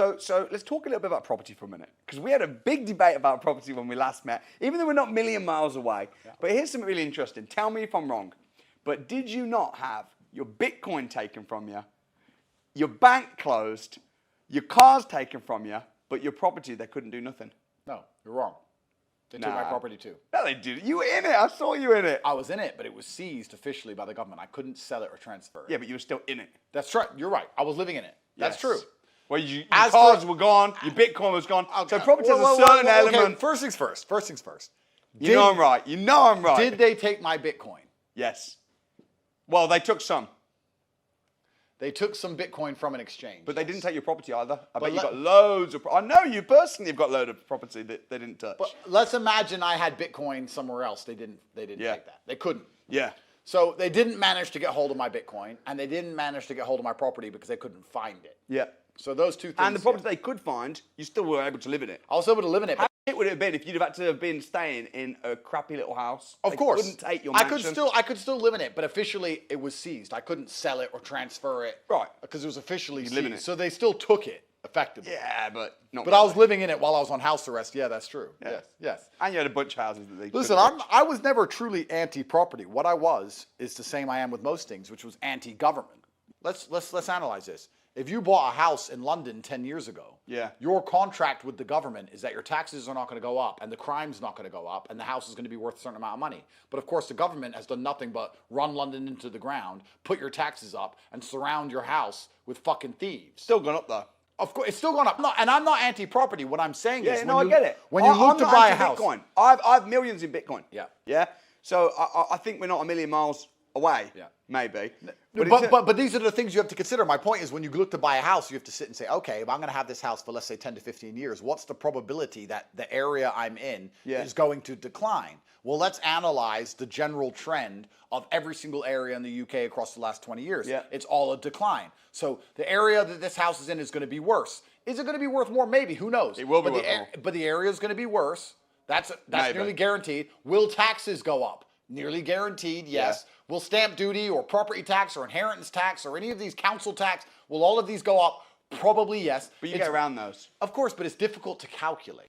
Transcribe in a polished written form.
So let's talk a little bit about property for a minute, because we had a big debate about property when we last met, even though we're not a million miles away. Yeah. But here's something really interesting. Tell me if I'm wrong, but did you not have your Bitcoin taken from you, your bank closed, your cars taken from you, but your property, they couldn't do nothing? No, you're wrong. They took my property too. No, they did. You were in it. I saw you in it. I was in it, but it was seized officially by the government. I couldn't sell it or transfer it. Yeah, but you were still in it. That's right. You're right. I was living in it. That's true. Well, your cars were gone, your Bitcoin was gone. Okay. So property has a certain element. Okay, first things first. First things first. You know I'm right. You know I'm right. Did they take my Bitcoin? Yes. Well, they took some. They took some Bitcoin from an exchange. But they didn't take your property either. I bet you got loads of... I know you personally have got a load of property that they didn't touch. But let's imagine I had Bitcoin somewhere else. They didn't take that. They couldn't. Yeah. So they didn't manage to get hold of my Bitcoin, and they didn't manage to get hold of my property because they couldn't find it. Yeah. So those two things. And the property they could find, you still were able to live in it. I was able to live in it. How shit would it have been if you'd have had to have been staying in a crappy little house? Of course. Couldn't take your mansion. I could still live in it, but officially it was seized. I couldn't sell it or transfer it. Right. Because it was officially seized. Live in it. So they still took it effectively. Yeah, but not But really. I was living in it while I was on house arrest. Yeah, that's true. Yeah. Yes. And you had a bunch of houses that they Listen, I was never truly anti-property. What I was is the same I am with most things, which was anti-government. Let's analyze this. If you bought a house in London 10 years ago, your contract with the government is that your taxes are not going to go up and the crime's not going to go up and the house is going to be worth a certain amount of money. But of course, the government has done nothing but run London into the ground, put your taxes up, and surround your house with fucking thieves. Still gone up though. Of course, it's still gone up. And I'm not anti-property. What I'm saying is, I get it. When you look to buy a house, Bitcoin. I have millions in Bitcoin. Yeah. Yeah. So I think we're not a million miles away. Yeah. Maybe. But these are the things you have to consider. My point is, when you look to buy a house, you have to sit and say, okay, if I'm going to have this house for, let's say, 10 to 15 years, what's the probability that the area I'm in is going to decline? Well, let's analyze the general trend of every single area in the UK across the last 20 years. Yeah. It's all a decline. So the area that this house is in is going to be worse. Is it going to be worth more? Maybe. Who knows? It will be worth more. But the area is going to be worse. That's nearly guaranteed. Will taxes go up? Nearly guaranteed, yes. Yeah. Will stamp duty or property tax or inheritance tax or any of these council tax, will all of these go up? Probably yes. But you get around those. Of course, but it's difficult to calculate.